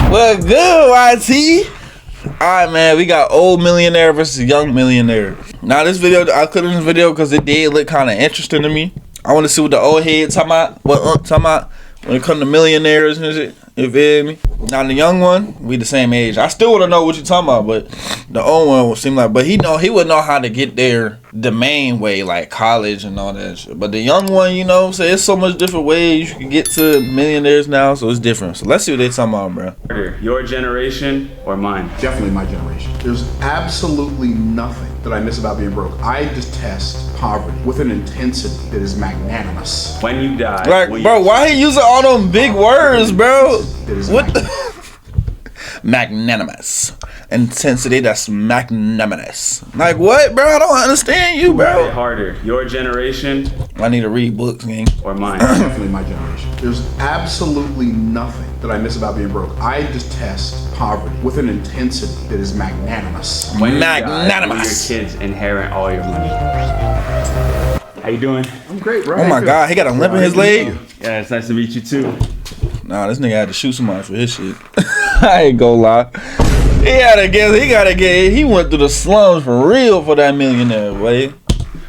Well, good, YT. Alright, man, we got old millionaire versus young millionaire. Now, this video, I clicked on this video because it did look kind of interesting to me. I want to see what the old head talking about, when it comes to millionaires and shit. You feel me? Now, the young one, we the same age. I still want to know what you talking about, but the old one would seem like, but he would know how to get there the main way, like college and all that shit. But the young one, you know, so there's so much different ways you can get to millionaires now, so it's different. So let's see what they talking about, bro. Your generation or mine? Definitely my generation. There's absolutely nothing that I miss about being broke. I detest poverty with an intensity that is magnanimous. When you die, like, bro, why he using all them big words, bro? What? Magnanimous. Intensity that's magnanimous. Like what, bro? I don't understand you, bro. Harder, your generation? I need to read books, gang. Or mine? Definitely my generation. There's absolutely nothing that I miss about being broke. I detest poverty with an intensity that is magnanimous. When magnanimous. Your kids inherit all your money. How you doing? I'm great, bro. Oh my God, he got a limp in his leg? Yeah, it's nice to meet you too. Nah, this nigga had to shoot somebody for his shit. I ain't gonna lie. He went through the slums for real for that millionaire, boy.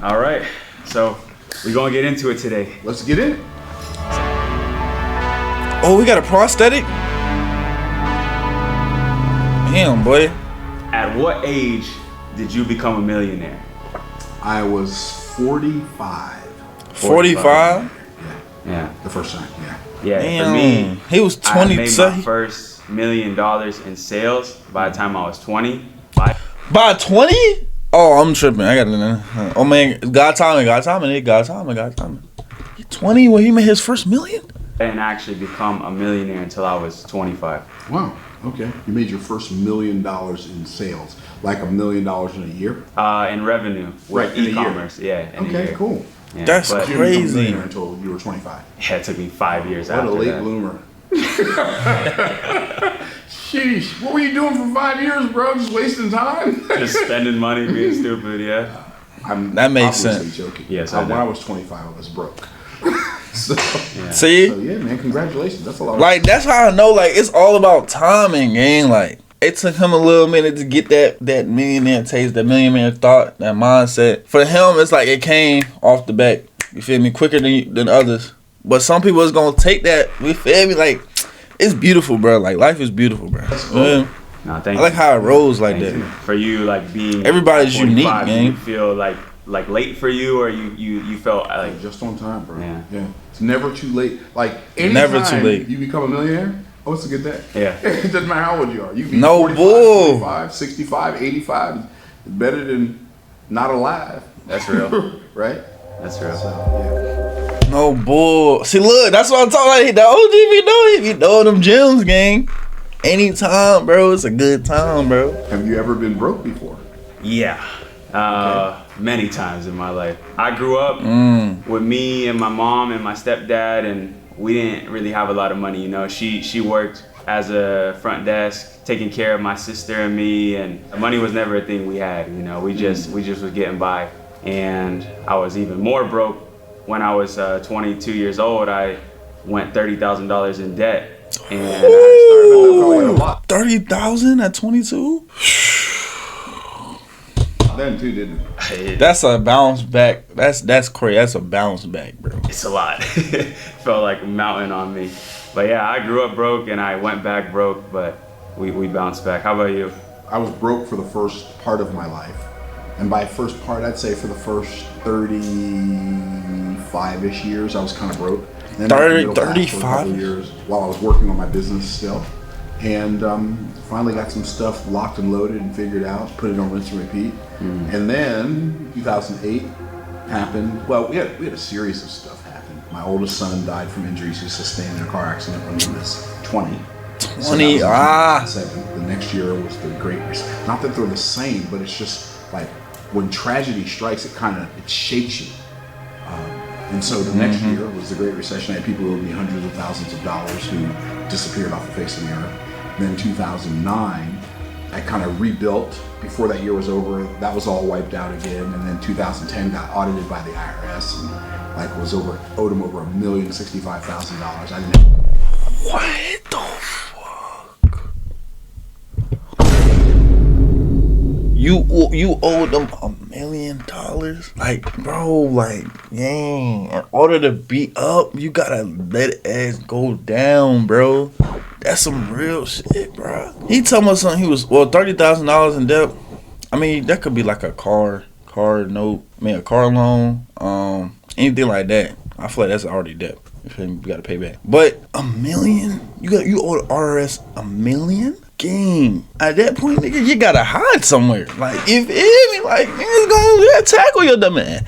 All right, so we're gonna get into it today. Let's get in. Oh, we got a prosthetic? Damn, boy. At what age did you become a millionaire? I was 45. 45? Yeah. The first time, yeah. Yeah, damn. For me, he was 20. I made my first $1 million in sales by the time I was 20. By 20? Oh, I'm tripping. I got it. Oh man, God timing. He 20 when he made his first million? I didn't actually become a millionaire until I was 25. Wow. Okay. You made your first $1 million in sales, like $1 million in a year. In revenue, with e-commerce. Yeah. Okay. Cool. Yeah, that's crazy. You until you were 25. Yeah, it took me 5 years what after that. What a late bloomer. Sheesh, what were you doing for 5 years, bro? Just wasting time? Just spending money, being stupid, yeah. That makes sense. Joking. Yes, when I was 25, I was broke. See? So yeah, man, congratulations. That's a lot. Like, that's how I know, like, it's all about timing, gang. Like, it took him a little minute to get that millionaire taste, that millionaire thought, that mindset. For him, it's like it came off the back. You feel me? Quicker than others. But some people is gonna take that. You feel me? Like, it's beautiful, bro. Like, life is beautiful, bro. Cool. No, thank I like how it rolls like that. You. For you, like being everybody's unique, man. Did you feel like late for you, or you felt like just on time, bro? Yeah. It's never too late. Like anytime never too late. You become a millionaire. Oh, it's a good day. Yeah. It doesn't matter how old you are. You can be no 45, bull. 45, 65, 85. It's better than not alive. That's real. Right? That's real. So, yeah. No bull. See, look, that's what I'm talking about. The OG be knowing them gems, gang. Anytime, bro. It's a good time, bro. Have you ever been broke before? Yeah. Many times in my life. I grew up with me and my mom and my stepdad, and we didn't really have a lot of money, you know. She worked as a front desk, taking care of my sister and me, and money was never a thing we had, you know. We just was getting by. And I was even more broke when I was 22 years old. I went $30,000 in debt, and I had to start $30,000 at 22? Then too, didn't it? That's a bounce back. That's crazy. That's a bounce back, bro. It's a lot. It felt like a mountain on me. But yeah, I grew up broke and I went back broke, but we bounced back. How about you? I was broke for the first part of my life. And by first part, I'd say for the first 35-ish years, I was kind of broke. And then 35 years while I was working on my business still. And finally got some stuff locked and loaded and figured out, put it on rinse and repeat. And then 2008 happened. Well, we had a series of stuff happen. My oldest son died from injuries he sustained in a car accident when he was 20. 20, so the next year was the Great Recession. Not that they're the same, but it's just like when tragedy strikes, it shakes you. And so the next year was the Great Recession. I had people who owed me hundreds of thousands of dollars who disappeared off the face of the earth. Then 2009, I kind of rebuilt. Before that year was over, that was all wiped out again. And then 2010 got audited by the IRS and owed them over $1,065,000. I didn't. What the fuck? You owe them $1 million. Like, bro, like, dang. In order to be up, you gotta let ass go down, bro. That's some real shit, bro. He told me something. He was $30,000 in debt. I mean, that could be like a car note. I mean, a car loan. Anything like that. I feel like that's already debt. You gotta pay back. But $1 million? You owe the RRS $1 million? Game. At that point, nigga, you gotta hide somewhere. Like, if me, like, niggas gonna tackle your dumb man.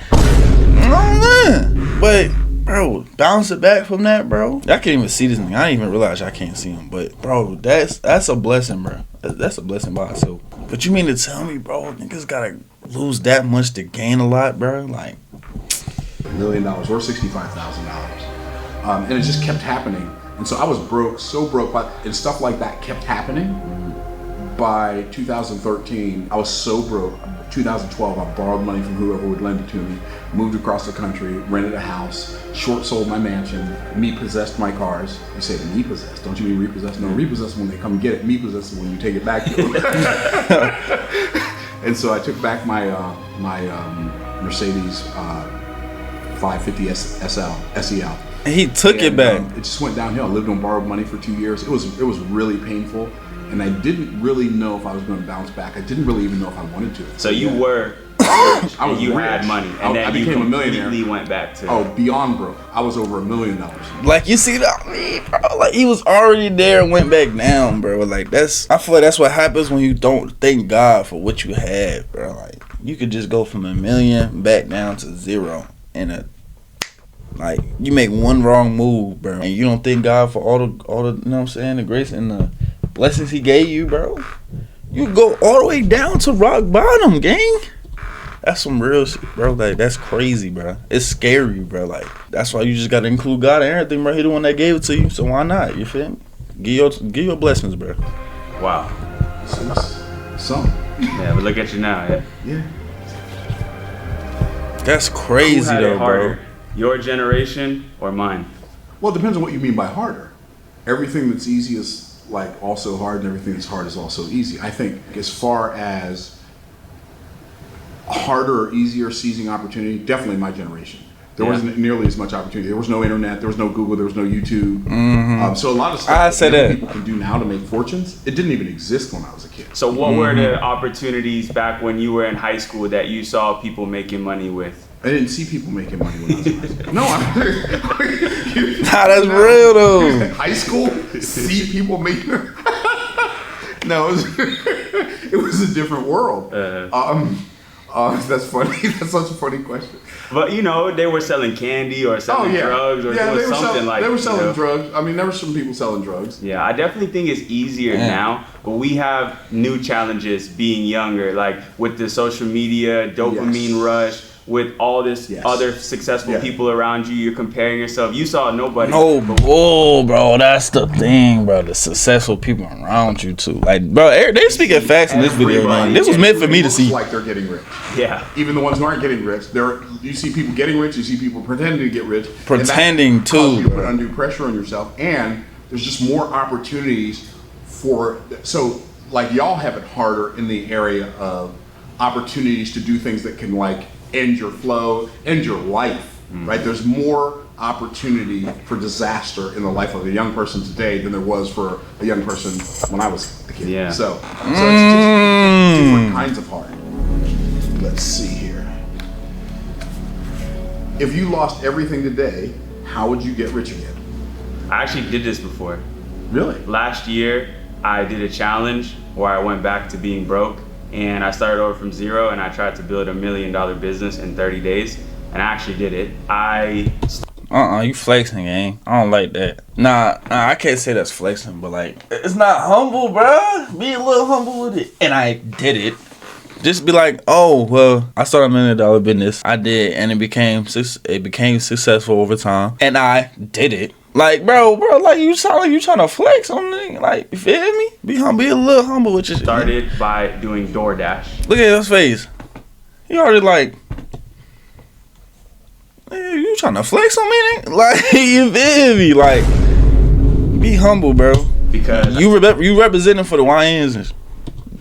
But, bro, bounce it back from that, bro. I can't even see this nigga. I didn't even realize I can't see him. But, bro, that's a blessing, bro. That's a blessing by itself. But you mean to tell me, bro, niggas gotta lose that much to gain a lot, bro? Like, $1 million or $65,000. And it just kept happening. And so I was broke, so broke, and stuff like that kept happening. By 2013, I was so broke. 2012, I borrowed money from whoever would lend it to me, moved across the country, rented a house, short sold my mansion, me-possessed my cars. You say me-possessed, don't you mean repossessed? No, repossessed when they come get it, me-possessed when you take it back to them. And so I took back my Mercedes 550 SEL. And he took it back. It just went downhill. I lived on borrowed money for 2 years. It was really painful, and I didn't really know if I was going to bounce back. I didn't really even know if I wanted to. So you were, and you had money, and then I became a millionaire. Completely went back to beyond broke. I was over $1 million. Like, you see that, bro? Like, he was already there and went back down, bro. Like, I feel like that's what happens when you don't thank God for what you have, bro. Like, you could just go from $1 million back down to zero like, you make one wrong move, bro, and you don't thank God for all the, you know what I'm saying, the grace and the blessings he gave you, bro. You go all the way down to rock bottom, gang. That's some real shit, bro. Like, that's crazy, bro. It's scary, bro. Like, that's why you just gotta include God in everything, bro. He the one that gave it to you, so why not? You feel me? Give your blessings, bro. Wow. Some. Yeah, but look at you now, Yeah. That's crazy, though, bro. Your generation or mine? Well, it depends on what you mean by harder. Everything that's easy is like also hard, and everything that's hard is also easy. I think as far as harder or easier seizing opportunity, definitely my generation. There wasn't nearly as much opportunity. There was no internet, there was no Google, there was no YouTube. So a lot of stuff that people can do now to make fortunes, it didn't even exist when I was a kid. So what were the opportunities back when you were in high school that you saw people making money with? I didn't see people making money when I was in high school. No, that's real though. High school, see people making. No, it was a different world. That's funny. That's such a funny question. But they were selling candy or selling drugs or doing something like that. They were selling drugs. I mean, there were some people selling drugs. Yeah, I definitely think it's easier now, but we have new challenges being younger, like with the social media, dopamine rush, with all this other successful people around you. You're comparing yourself. You saw nobody. No, bro, that's the thing, bro. The successful people around you too. Like, bro, they speaking facts in this video, man. This was meant for me to see. Like they're getting rich. Yeah. Even the ones who aren't getting rich, you see people getting rich. You see people pretending to get rich. Pretending to. You put undue pressure on yourself, and there's just more opportunities so like y'all have it harder in the area of opportunities to do things that can like end your flow, end your life, right? There's more opportunity for disaster in the life of a young person today than there was for a young person when I was a kid. Yeah. So it's just different kinds of hard. Let's see here. If you lost everything today, how would you get rich again? I actually did this before. Really? Last year, I did a challenge where I went back to being broke. And I started over from zero, and I tried to build $1 million business in 30 days, and I actually did it. You flexing, gang. I don't like that. Nah, I can't say that's flexing, but like, it's not humble, bro. Be a little humble with it. And I did it. Just be like, oh, well, I started $1 million business. I did, and it became successful over time, and I did it. Like, bro, like, you sound like you trying to flex on me. Like, you feel me? Be a little humble with your shit. Started by doing DoorDash. Look at his face. He already like, you trying to flex on me? Like, you feel me? Like, be humble, bro. Because you representing for the YNs.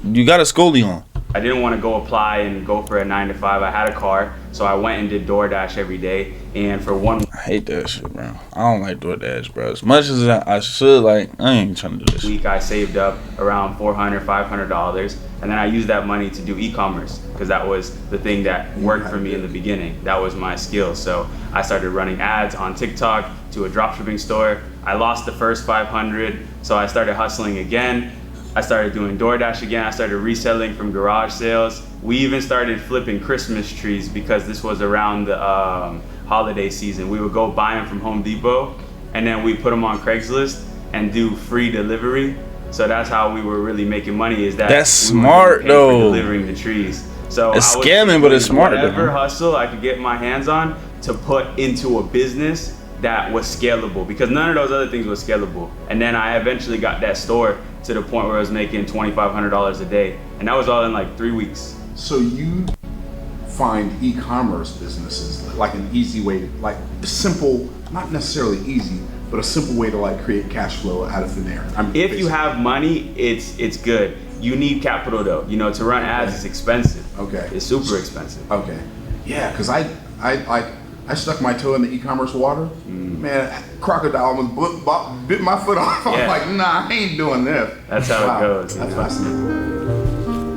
You got a Scully on. I didn't want to go apply and go for a 9 to 5. I had a car, so I went and did DoorDash every day. And for one I hate that shit, bro. I don't like DoorDash, bro. As much as I should, like, I ain't trying to do this. week, I saved up around $400, $500, and then I used that money to do e-commerce because that was the thing that worked for me in the beginning. That was my skill. So I started running ads on TikTok to a dropshipping store. I lost the first 500, so I started hustling again. I started doing DoorDash again. I started reselling from garage sales. We even started flipping Christmas trees because this was around the holiday season. We would go buy them from Home Depot, and then we put them on Craigslist and do free delivery. So that's how we were really making money. Is that That's we were smart, getting paid though. for delivering the trees. So It's I was scamming, but it's doing smart, Whatever though. hustle I could get my hands on to put into a business that was scalable, because none of those other things was scalable. And then I eventually got that store to the point where I was making $2,500 a day, and that was all in like 3 weeks. So you find e-commerce businesses like an easy way to, like, simple, not necessarily easy, but a simple way to like create cash flow out of thin air. If you have money, it's good. You need capital though. You know, to run ads is expensive. Okay. It's super expensive. Okay. Yeah, because I stuck my toe in the e-commerce water. Man, crocodile almost bit my foot off. I was Yeah. like, nah, I ain't doing this. That's how it goes, you That's know? fascinating.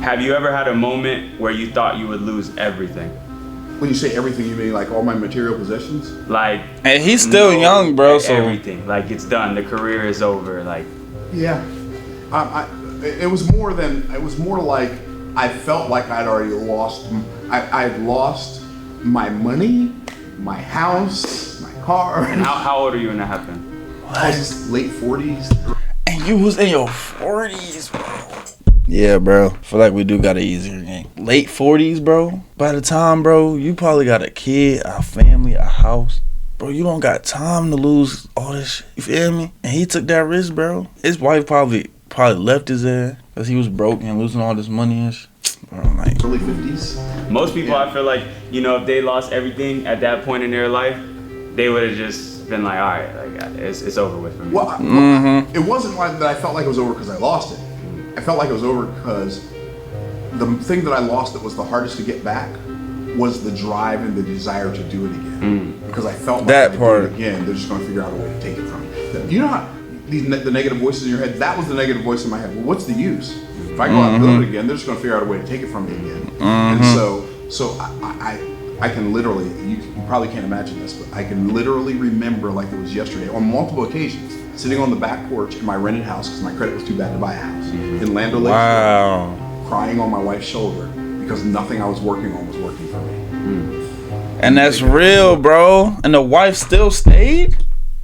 Have you ever had a moment where you thought you would lose everything? When you say everything, you mean like all my material possessions? Like, And he's still young, bro, so everything. Like, it's done. The career is over. Like, Yeah. It was more like I felt like I'd already lost. I'd lost my money, my house, my car. and how old are you when that happened? I was late 40s. and you was in your 40s, bro. Yeah, bro. Feel like we do got an easier game. Late 40s, bro. By the time, bro, you probably got a kid, a family, a house. Bro, you don't got time to lose all this shit. You feel me? And he took that risk, bro. His wife probably left his ass because he was broke and losing all this money and shit. Bro, like, Early 50s. Most people, I feel like, you know, if they lost everything at that point in their life, they would have just been like, all right, like, it's over with for me. Well, it wasn't like that I felt like it was over because I lost it. I felt like it was over because the thing that I lost that was the hardest to get back was the drive and the desire to do it again. Because I felt like That if I part. do it again, they're just going to figure out a way to take it from me. You know how the negative voices in your head, that was the negative voice in my head. Well, what's the use? If I go out and build it again, they're just going to figure out a way to take it from me again. And so I can literally, you probably can't imagine this, but I can literally remember like it was yesterday on multiple occasions, sitting on the back porch in my rented house because my credit was too bad to buy a house in Land O'Lakes, wow. crying on my wife's shoulder because nothing I was working on was working for me. And that's real, bro. And the wife still stayed?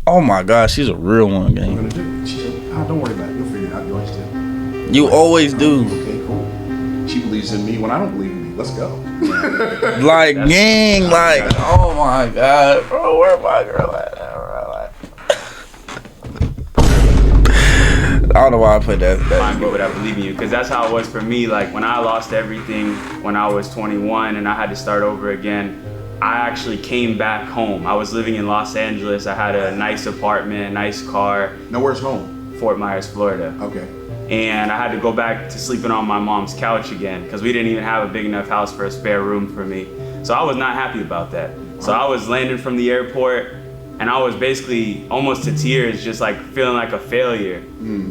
Oh my gosh, she's a real one, I'm gang. gonna do it. She said, don't worry about it. You'll figure it out. You always do. You always do. Okay, cool. She believes in me when I don't believe in me. Let's go. Like, gang, like, oh my god, bro, where my girl at? I don't know why I put that. Find people that believe in you, because that's how it was for me. Like, when I lost everything when I was 21 and I had to start over again, I actually came back home. I was living in Los Angeles. I had a nice apartment, a nice car. Now, where's home? Fort Myers, Florida. Okay. And I had to go back to sleeping on my mom's couch again because we didn't even have a big enough house for a spare room for me. So I was not happy about that. So I was landing from the airport and I was basically almost to tears, just like feeling like a failure.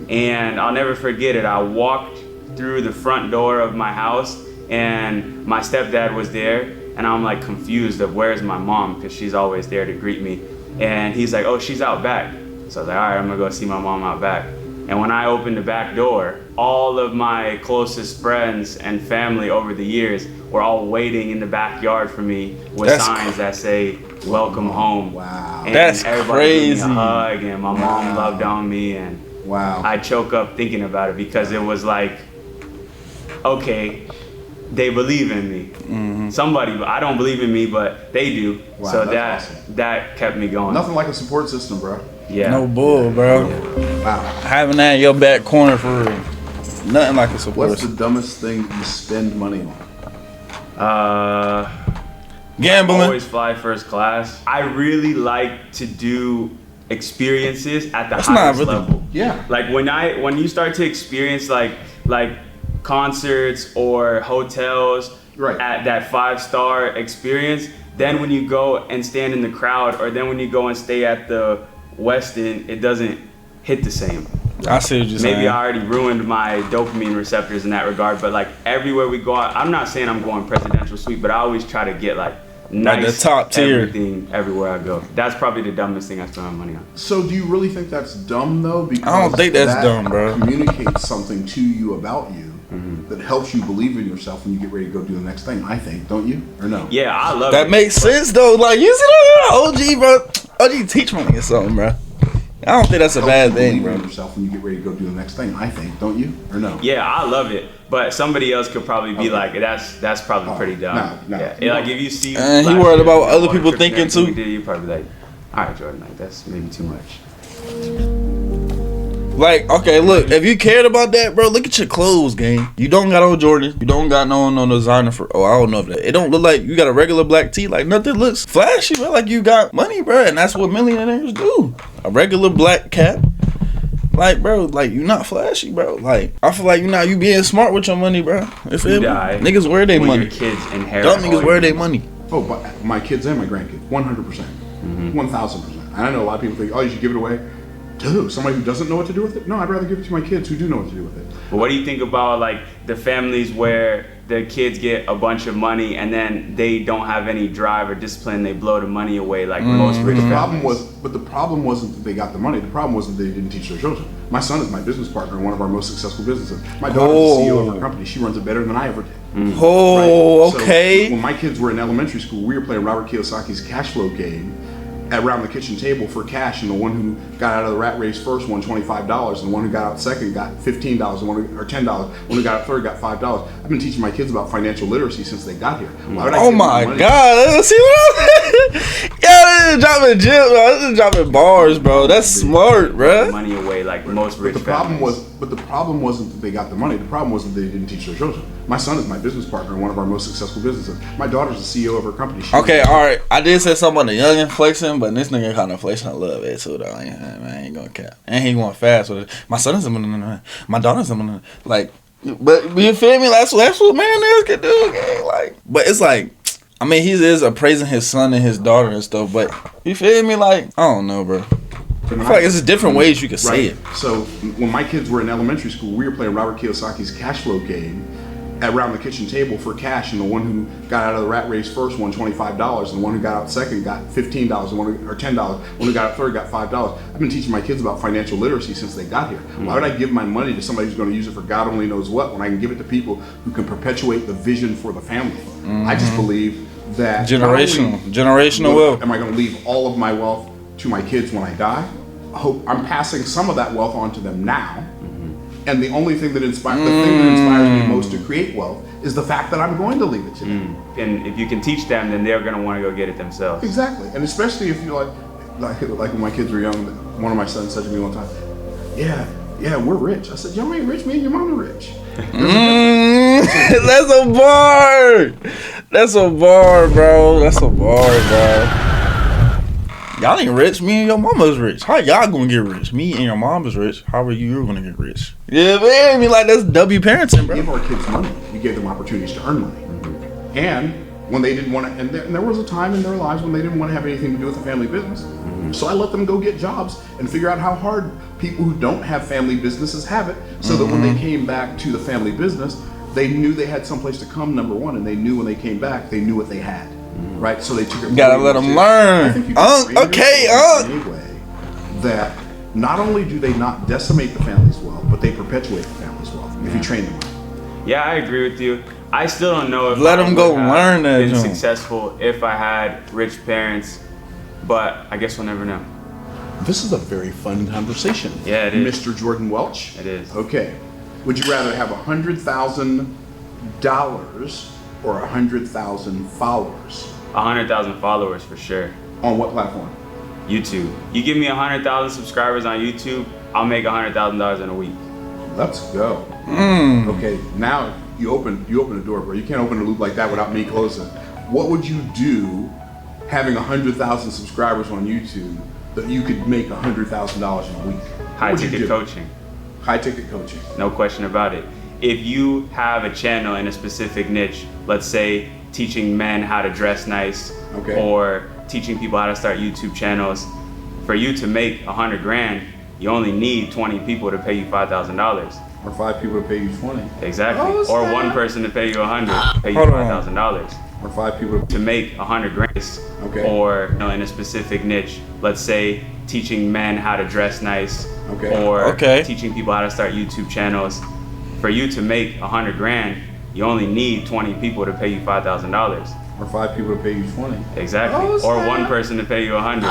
And I'll never forget it. I walked through the front door of my house and my stepdad was there, and I'm like confused of where's my mom, because she's always there to greet me. And he's like, oh, she's out back. So I was like, all right, I'm gonna go see my mom out back. And when I opened the back door, all of my closest friends and family over the years were all waiting in the backyard for me with signs that say, welcome home. Wow. And That's everybody gave me crazy. a hug, and my mom loved on me, and Wow. I choke up thinking about it because it was like, okay, they believe in me. Somebody, I don't believe in me, but they do. Wow, so that's that kept me going. Nothing like a support system, bro. Yeah. No bull, bro. Wow. Having that in your back corner for real. Nothing like a support What's the system. dumbest thing you spend money on? Gambling. Always fly first class. I really like to do experiences at the That's highest not really- level. Yeah. Like when you start to experience like like concerts or hotels Right. at that 5-star experience, then when you go and stand in the crowd, or then when you go and stay at the Westin, it doesn't hit the same. I see what you're saying. Maybe I already ruined my dopamine receptors in that regard, but like everywhere we go out, I'm not saying I'm going presidential suite, but I always try to get like nice, the top tier. everything everywhere I go. That's probably the dumbest thing I spend my money on. So do you really think that's dumb though? Because I don't think that's that dumb, bro. Communicates something to you about you that helps you believe in yourself when you get ready to go do the next thing. I think, don't you? Or no? Yeah, I love That it. makes sense though. Like you see that OG, bro. OG teach me or something, bro. I don't think that's a bad thing, Believe in bro. yourself when you get ready to go do the next thing. I think, don't you? Or no? Yeah, I love it, but somebody else could probably be Okay. like, that's probably pretty dumb. No. Yeah, like if you see, And he last worried year, about all other the people trips and thinking, everything too. we did, you probably like, all right, Jordan, like that's maybe too much. Like, okay, look, if you cared about that, bro, look at your clothes, gang. You don't got on Jordan. You don't got no designer for. Oh, I don't know if that. It don't look like you got a regular black tee. Like nothing looks flashy, bro. Like you got money, bro, and that's what millionaires do. A regular black cap. Like, bro, like you not flashy, bro. Like I feel like you being smart with your money, bro. If You die. niggas wear their when money. your kids inherit. Dumb all niggas wear your their money. money. Oh, but my kids and my grandkids, 100%, 1,000%. And I know a lot of people think, oh, you should give it away to who? Somebody who doesn't know what to do with it? No, I'd rather give it to my kids who do know what to do with it. But what do you think about like the families where the kids get a bunch of money and then they don't have any drive or discipline? They blow the money away like most rich The families. problem wasn't that they got the money. The problem wasn't that they didn't teach their children. My son is my business partner in one of our most successful businesses. My daughter's the CEO of her company. She runs it better than I ever did. Oh, Right? So okay. when my kids were in elementary school, we were playing Robert Kiyosaki's cash flow game around the kitchen table for cash, and the one who got out of the rat race first won $25, and the one who got out second got $15, or $10. The one who got out third got $5. I've been teaching my kids about financial literacy since they got here. Why would I Oh give my them money? god, see what I'm saying? Yeah, this is dropping gems, bro. This is dropping bars, bro. That's smart, bro. Money away like most rich But the problem families. the problem wasn't that they got the money. The problem was that they didn't teach their children. My son is my business partner in one of our most successful businesses. My daughter's the CEO of her company. She Okay, runs- all right. I did say something about the young flexing, but this nigga kind of flexing a little bit too, though. Man, I ain't gonna cap. And he going fast with it. My son is my daughter's like, but you feel me? That's what millionaires can do, gang. Like, but it's like, I mean, he is appraising his son and his daughter and stuff, but you feel me? Like, I don't know, bro. I feel like it's different ways you can say it. So when my kids were in elementary school, we were playing Robert Kiyosaki's cash flow game around the kitchen table for cash, and the one who got out of the rat race first won $25, and the one who got out second got $15, or $10. The one who got out third got $5. I've been teaching my kids about financial literacy since they got here. Why would I give my money to somebody who's going to use it for God only knows what when I can give it to people who can perpetuate the vision for the family? I just believe that not only Generational wealth. am I going to leave all of my wealth to my kids when I die? I'm passing some of that wealth on to them now. And the only thing that inspires me most to create wealth is the fact that I'm going to leave it to them. And if you can teach them, then they're gonna want to go get it themselves. Exactly, and especially if you like when my kids were young. One of my sons said to me one time, "Yeah, we're rich." I said, "Y'all ain't rich. Me and your mom are rich." That's a bar. That's a bar, bro. That's a bar, bro. Y'all ain't rich. Me and your mama's rich. How y'all gonna get rich? Me and your mom is rich. How are you gonna get rich? Yeah, man. I mean, like that's W parenting, We gave bro. our kids money. We gave them opportunities to earn money. And when they didn't want to, and there was a time in their lives when they didn't want to have anything to do with the family business. So I let them go get jobs and figure out how hard people who don't have family businesses have it, so that when they came back to the family business, they knew they had someplace to come, number one, and they knew when they came back, they knew what they had. Right? So they took it. Gotta let them learn. I think you can train Okay, yourself in a way that not only do they not decimate the family's wealth, but they perpetuate the family's wealth if you train them right. Yeah, I agree with you. I still don't know if Let I 'em go would have learn that been joint. successful if I had rich parents, but I guess we'll never know. This is a very fun conversation. Yeah, it is. Mr. Jordan Welch. It is. Okay. Would you rather have $100,000 or 100,000 followers? 100,000 followers for sure. On what platform? YouTube. You give me 100,000 subscribers on YouTube, I'll make $100,000 in a week. Let's go. Okay, now you open the door, bro. You can't open a loop like that without me closing. What would you do having 100,000 subscribers on YouTube that you could make $100,000 in a week? What High would you ticket do? coaching. High ticket coaching. No question about it. if you have a channel in a specific niche, let's say teaching men how to dress nice, or teaching people how to start YouTube channels, for you to make 100 grand, you only need 20 people to pay you $5,000. Or 5 people to pay you 20. Exactly. Oh, or one person to pay you 100, pay you $5,000. Or 5 people to make 100 grand. Or in a specific niche, let's say teaching men how to dress nice, or teaching people how to start YouTube channels. For you to make 100 grand, you only need 20 people to pay you $5,000. Or 5 people to pay you 20. Exactly. Or one person to pay you 100.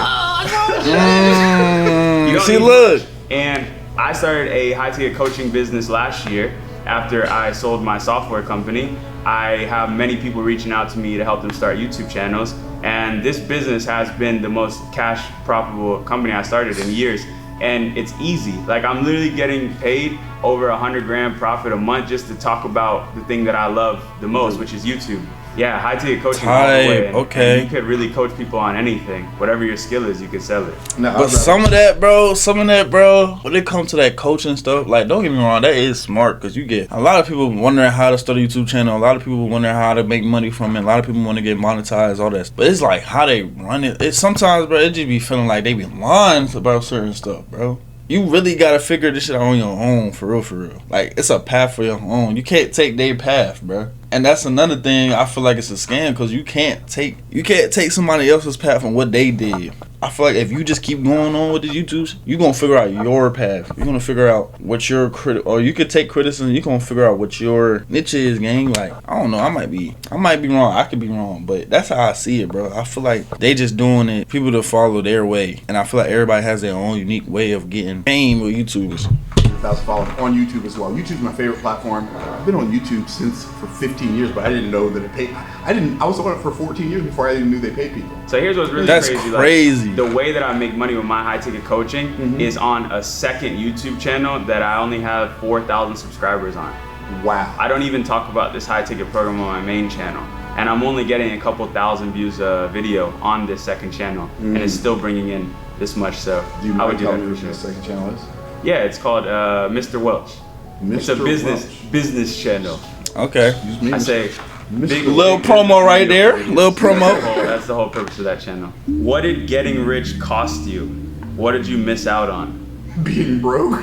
See, look. And I started a high-ticket coaching business last year after I sold my software company. I have many people reaching out to me to help them start YouTube channels. And this business has been the most cash profitable company I started in years. And it's easy. Like, I'm literally getting paid over 100 grand profit a month just to talk about the thing that I love the most, which is YouTube. Yeah, high-ticket coaching all the way. And you could really coach people on anything. Whatever your skill is, you could sell it. But some of that, bro, when it comes to that coaching stuff, like, don't get me wrong, that is smart, because you get a lot of people wondering how to start a YouTube channel. A lot of people wondering how to make money from it. A lot of people want to get monetized, all that. But it's like how they run it. It's sometimes, bro, it just be feeling like they be lying about certain stuff, bro. You really gotta figure this shit out on your own, for real, for real. Like, it's a path for your own. You can't take their path, bro. And that's another thing. I feel like it's a scam, because you can't take somebody else's path from what they did. I feel like if you just keep going on with the YouTubes, you're gonna figure out your path. You're gonna figure out what your or you could take criticism. You're gonna figure out what your niche is, gang. Like, I don't know. I might be wrong. I could be wrong, but that's how I see it, bro. I feel like they just doing it, people to follow their way, and I feel like everybody has their own unique way of getting fame with YouTubers. I was following on YouTube as well. YouTube's my favorite platform. I've been on YouTube for 15 years, but I didn't know that it paid. I was on it for 14 years before I even knew they paid people. So here's what's really That's crazy. Like, the way that I make money with my high-ticket coaching is on a second YouTube channel that I only have 4,000 subscribers on. Wow. I don't even talk about this high-ticket program on my main channel. And I'm only getting a couple thousand views a video on this second channel. And it's still bringing in this much, so I would do that for sure. The second channel is? Yeah, it's called Mr. Welch. It's a business channel. Okay. Excuse me, I say big little promo right there. Little promo. That's the whole purpose of that channel. What did getting rich cost you? What did you miss out on? Being broke.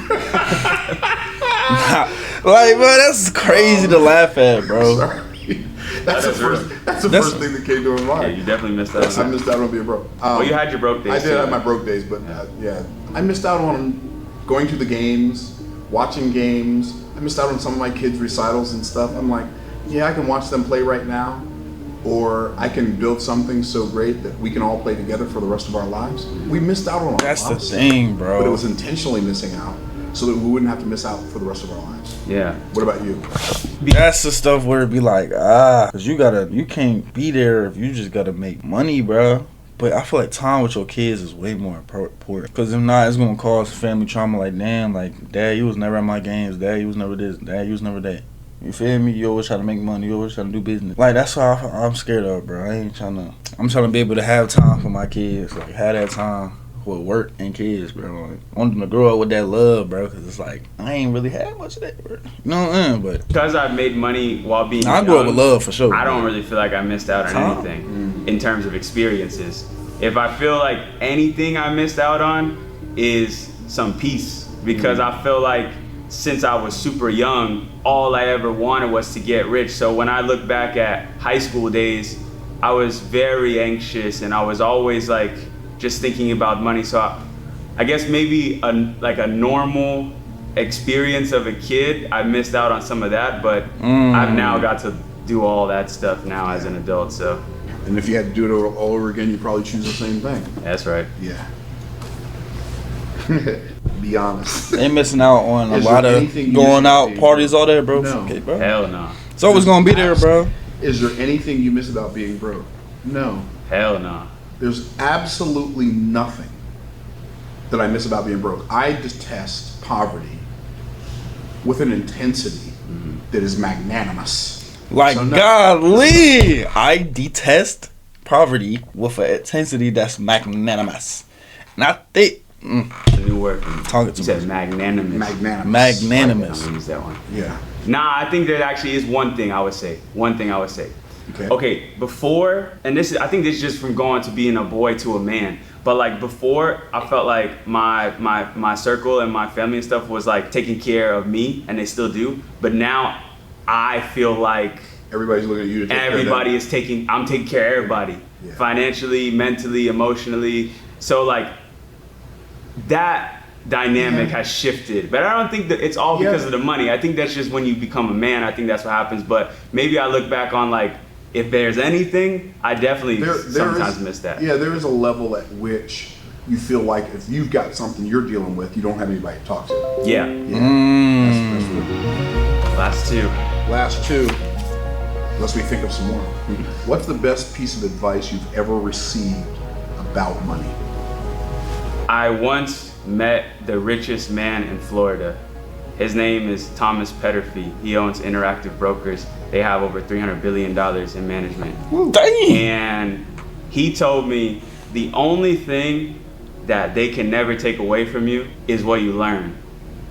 Like, bro, that's crazy to laugh at, bro. Sorry. That's the first thing that came to my mind. Yeah, you definitely missed out on I missed out on being broke. Well, you had your broke days. I did have my broke days, but I missed out on going to the games, watching games. I missed out on some of my kids' recitals and stuff. I'm like, yeah, I can watch them play right now, or I can build something so great that we can all play together for the rest of our lives. We missed out on a lot. That's the thing, bro. But it was intentionally missing out so that we wouldn't have to miss out for the rest of our lives. Yeah. What about you? That's the stuff where it be like, because you can't be there if you just gotta make money, bro. But I feel like time with your kids is way more important. Because if not, it's going to cause family trauma. Like, damn, like, Dad, you was never at my games. Dad, you was never this. Dad, you was never that. You feel me? You always trying to make money. You always trying to do business. Like, that's what I'm scared of, bro. I'm trying to be able to have time for my kids. Like, have that time with work and kids, bro. Like, I want them to grow up with that love, bro. Because it's like, I ain't really had much of that, bro. You know what I mean? But because I've made money while being I grew up with love, for sure. I don't really feel like I missed out on anything in terms of experiences. If I feel like anything I missed out on is some peace, because I feel like since I was super young, all I ever wanted was to get rich. So when I look back at high school days, I was very anxious and I was always like just thinking about money. So I guess maybe a normal experience of a kid, I missed out on some of that, but I've now got to do all that stuff now as an adult. So. And if you had to do it all over again, you'd probably choose the same thing. That's right. Yeah. Be honest. They missing out on a lot of going out parties, all that, bro. No. Okay, bro. Hell no. It's always gonna be there, bro. Is there anything you miss about being broke? No. Hell no. There's absolutely nothing that I miss about being broke. I detest poverty with an intensity that is magnanimous. Like, So no. golly, I detest poverty with an intensity that's magnanimous. And I think, It's a new word. talking You too said much. magnanimous. Magnanimous. Magnanimous. I'm gonna use that one. Yeah. Nah, I think there actually is one thing I would say. Okay, before, and I think this is just from going to being a boy to a man. But like before, I felt like my circle and my family and stuff was like taking care of me, and they still do. But now I feel like everybody's looking at you to take everybody is I'm taking care of everybody. Yeah. Financially, mentally, emotionally. So like that dynamic has shifted. But I don't think that it's all because of the money. I think that's just when you become a man, I think that's what happens. But maybe I look back on like, if there's anything, I definitely sometimes miss that. Yeah, there is a level at which you feel like if you've got something you're dealing with, you don't have anybody to talk to. Yeah. That's really Last two. Unless we think of some more. What's the best piece of advice you've ever received about money? I once met the richest man in Florida. His name is Thomas Petterfee. He owns Interactive Brokers. They have over $300 billion in management. Dang. And he told me the only thing that they can never take away from you is what you learn.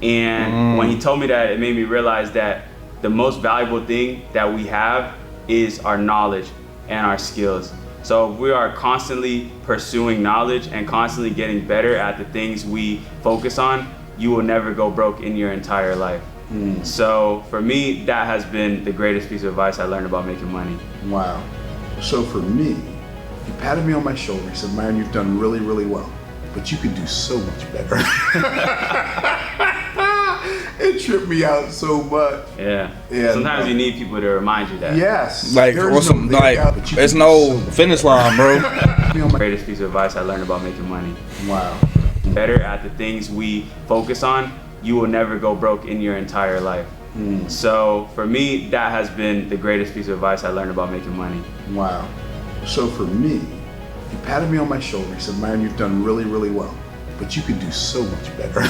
And when he told me that, it made me realize that the most valuable thing that we have is our knowledge and our skills. So if we are constantly pursuing knowledge and constantly getting better at the things we focus on, you will never go broke in your entire life. So for me, that has been the greatest piece of advice I learned about making money. Wow. So for me, he patted me on my shoulder. He said, "Myron, you've done really, really well, but you could do so much better." It tripped me out so much. Yeah. Sometimes you need people to remind you that. Yes. Like, there's no finish line, bro. Greatest piece of advice I learned about making money. Wow. Better at the things we focus on, you will never go broke in your entire life. So for me, that has been the greatest piece of advice I learned about making money. Wow. So for me, he patted me on my shoulder. He said, "Myron, you've done really, really well, but you could do so much better."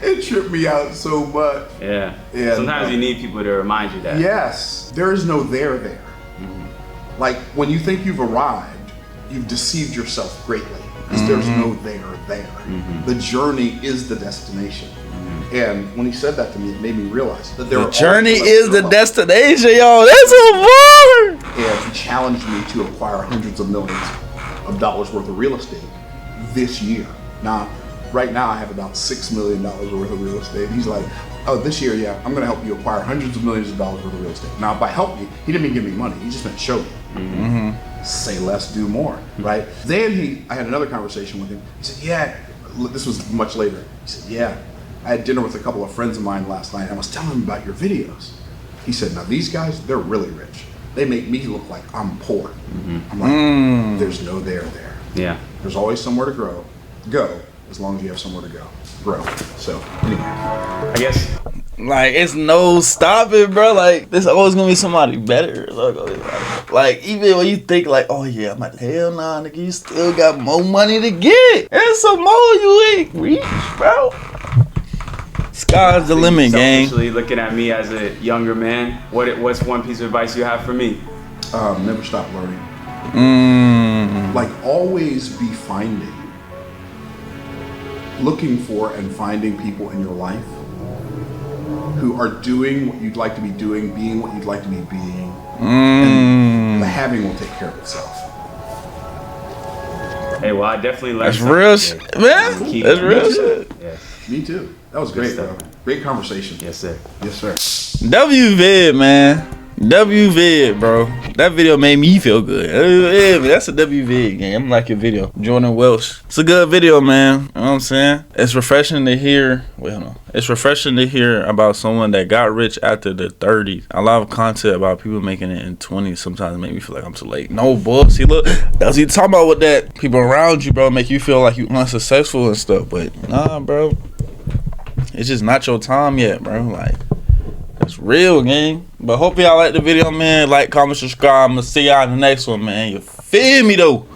It tripped me out so much. Yeah. Sometimes you need people to remind you that. Yes. There is no there. Like when you think you've arrived, you've deceived yourself greatly because there's no there. The journey is the destination. And when he said that to me, it made me realize that the journey is the destination, y'all. That's a word. And he challenged me to acquire hundreds of millions of dollars worth of real estate this year. Now, right now I have about $6 million worth of real estate. He's like, "Oh, this year, yeah, I'm going to help you acquire hundreds of millions of dollars worth of real estate." Now, by help me, he didn't mean give me money. He just meant show me. Say less, do more, right? Then I had another conversation with him. He said, "Yeah," this was much later. He said, "Yeah, I had dinner with a couple of friends of mine last night. I was telling them about your videos." He said, "Now these guys, they're really rich. They make me look like I'm poor." I'm like, there's no there. Yeah. There's always somewhere to go, as long as you have somewhere to grow. So anyway, I guess like it's no stopping, bro. Like there's always gonna be somebody better. Like even when you think like, "Oh yeah," I'm like, hell nah, nigga, you still got more money to get. There's some more you ain't reached, bro. Sky's the limit, gang. Selfishly looking at me as a younger man, what's one piece of advice you have for me? Never stop learning. Like always be looking for and finding people in your life who are doing what you'd like to be doing, being what you'd like to be being, and the having will take care of itself. Hey, well, I definitely learned. That's real shit, man. That's real shit. Yeah. Me too. That was great, bro. Great conversation. Yes, sir. Yes, sir. WVid, man. WVid, bro. That video made me feel good. Yeah, that's a WVid game. I'm like your video. Jordan Welsh. It's a good video, man. You know what I'm saying? It's refreshing to hear. Well, no. It's refreshing to hear about someone that got rich after the 30s. A lot of content about people making it in 20s sometimes make me feel like I'm too late. No, boy. See, look. That's what you talking about with that. People around you, bro, make you feel like you unsuccessful and stuff. But nah, bro. It's just not your time yet, bro. Like, it's real, gang. But hope y'all like the video, man. Like, comment, subscribe. I'm gonna see y'all in the next one, man. You feel me, though?